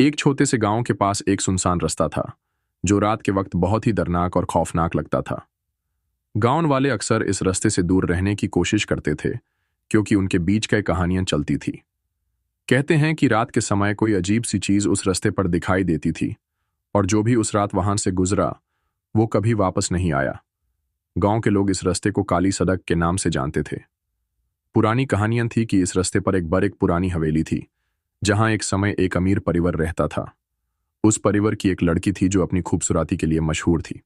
एक छोटे से गांव के पास एक सुनसान रास्ता था जो रात के वक्त बहुत ही दर्दनाक और खौफनाक लगता था। गांव वाले अक्सर इस रास्ते से दूर रहने की कोशिश करते थे क्योंकि उनके बीच कई कहानियां चलती थी। कहते हैं कि रात के समय कोई अजीब सी चीज उस रास्ते पर दिखाई देती थी और जो भी उस रात वहां से गुजरा वो कभी वापस नहीं आया। गांव के लोग इस रास्ते को काली सड़क के नाम से जानते थे। पुरानी कहानियां थी कि इस रास्ते पर एक पुरानी हवेली थी जहां एक समय एक अमीर परिवार रहता था। उस परिवार की एक लड़की थी जो अपनी खूबसूरती के लिए मशहूर थी,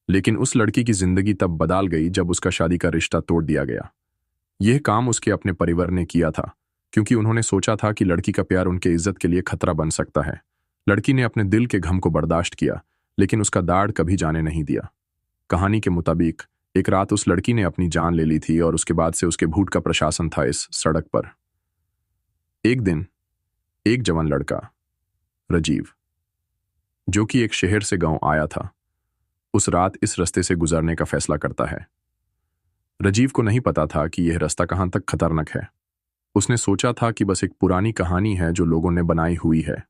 लेकिन उस लड़की की जिंदगी तब बदल गई जब उसका शादी का रिश्ता तोड़ दिया गया। यह काम उसके अपने परिवार ने किया था क्योंकि उन्होंने सोचा था कि लड़की का प्यार उनके इज्जत के लिए खतरा बन सकता है। लड़की ने अपने दिल के गम को बर्दाश्त किया, लेकिन उसका दाढ़ कभी जाने नहीं दिया। कहानी के मुताबिक एक रात उस लड़की ने अपनी जान ले ली थी और उसके बाद से उसके भूत का प्रशासन था इस सड़क पर। एक दिन एक जवान लड़का राजीव, जो कि एक शहर से गांव आया था, उस रात इस रास्ते से गुजरने का फैसला करता है। राजीव को नहीं पता था कि यह रास्ता कहां तक खतरनाक है। उसने सोचा था कि बस एक पुरानी कहानी है जो लोगों ने बनाई हुई है।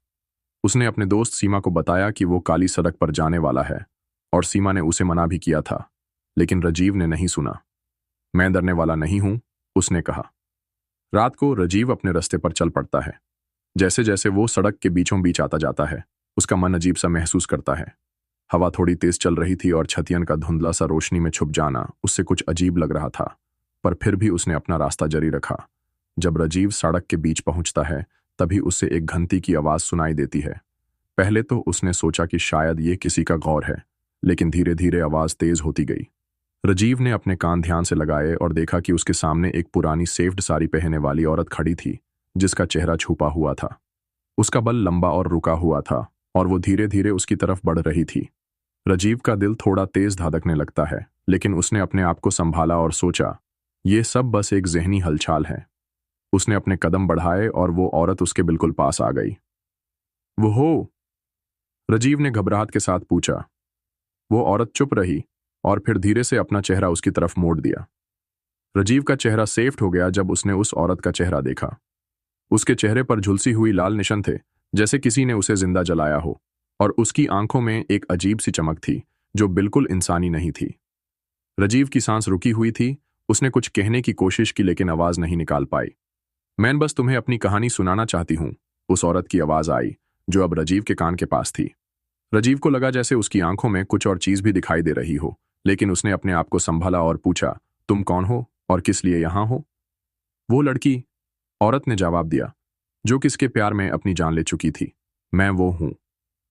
उसने अपने दोस्त सीमा को बताया कि वो काली सड़क पर जाने वाला है और सीमा ने उसे मना भी किया था, लेकिन राजीव ने नहीं सुना। मैं डरने वाला नहीं हूं, उसने कहा। रात को राजीव अपने रास्ते पर चल पड़ता है। जैसे जैसे वो सड़क के बीचों बीच आता जाता है, उसका मन अजीब सा महसूस करता है। हवा थोड़ी तेज चल रही थी और छतियन का धुंधला सा रोशनी में छुप जाना उससे कुछ अजीब लग रहा था, पर फिर भी उसने अपना रास्ता जारी रखा। जब राजीव सड़क के बीच पहुंचता है, तभी उससे एक घंटी की आवाज सुनाई देती है। पहले तो उसने सोचा कि शायद ये किसी का गौर है, लेकिन धीरे धीरे आवाज तेज होती गई। राजीव ने अपने कान ध्यान से लगाए और देखा कि उसके सामने एक पुरानी सेफ्ड साड़ी पहनने वाली औरत खड़ी थी जिसका चेहरा छुपा हुआ था। उसका बल लंबा और रुका हुआ था और वो धीरे धीरे उसकी तरफ बढ़ रही थी। राजीव का दिल थोड़ा तेज धड़कने लगता है, लेकिन उसने अपने आप को संभाला और सोचा ये सब बस एक जहनी हलचल है। उसने अपने कदम बढ़ाए और वो औरत उसके बिल्कुल पास आ गई। वो हो? राजीव ने घबराहट के साथ पूछा। वो औरत चुप रही और फिर धीरे से अपना चेहरा उसकी तरफ मोड़ दिया। राजीव का चेहरा सेफ्ट हो गया जब उसने उस औरत का चेहरा देखा। उसके चेहरे पर झुलसी हुई लाल निशान थे, जैसे किसी ने उसे जिंदा जलाया हो, और उसकी आंखों में एक अजीब सी चमक थी जो बिल्कुल इंसानी नहीं थी। राजीव की सांस रुकी हुई थी। उसने कुछ कहने की कोशिश की लेकिन आवाज नहीं निकाल पाई। मैं बस तुम्हें अपनी कहानी सुनाना चाहती हूँ, उस औरत की आवाज आई जो अब राजीव के कान के पास थी। राजीव को लगा जैसे उसकी आंखों में कुछ और चीज भी दिखाई दे रही हो, लेकिन उसने अपने आप को संभाला और पूछा, तुम कौन हो और किस लिए यहां हो? वो लड़की, औरत ने जवाब दिया, जो किसके प्यार में अपनी जान ले चुकी थी। मैं वो हूं।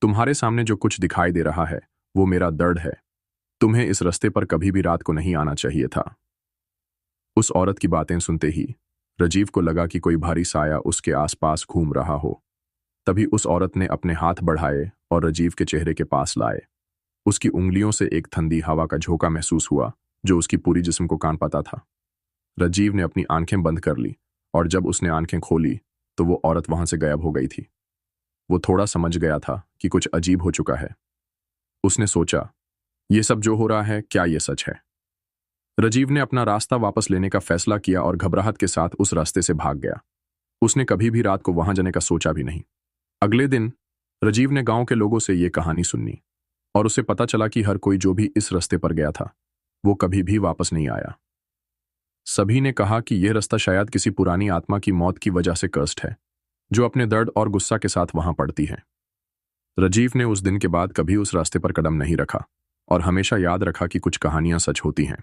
तुम्हारे सामने जो कुछ दिखाई दे रहा है वो मेरा दर्द है। तुम्हें इस रास्ते पर कभी भी रात को नहीं आना चाहिए था। उस औरत की बातें सुनते ही राजीव को लगा कि कोई भारी साया उसके आसपास घूम रहा हो। तभी उस औरत ने अपने हाथ बढ़ाए और राजीव के चेहरे के पास लाए। उसकी उंगलियों से एक ठंडी हवा का झोंका महसूस हुआ जो उसकी पूरी जिस्म को कान पाता था। राजीव ने अपनी आंखें बंद कर ली और जब उसने आंखें खोली तो वो औरत वहां से गायब हो गई थी। वो थोड़ा समझ गया था कि कुछ अजीब हो चुका है। उसने सोचा, ये सब जो हो रहा है क्या ये सच है? राजीव ने अपना रास्ता वापस लेने का फैसला किया और घबराहट के साथ उस रास्ते से भाग गया। उसने कभी भी रात को वहां जाने का सोचा भी नहीं। अगले दिन राजीव ने गांव के लोगों से ये कहानी सुनी और उसे पता चला कि हर कोई जो भी इस रास्ते पर गया था वो कभी भी वापस नहीं आया। सभी ने कहा कि यह रास्ता शायद किसी पुरानी आत्मा की मौत की वजह से कर्स्ड है, जो अपने दर्द और गुस्सा के साथ वहां पड़ती है। राजीव ने उस दिन के बाद कभी उस रास्ते पर कदम नहीं रखा और हमेशा याद रखा कि कुछ कहानियां सच होती हैं।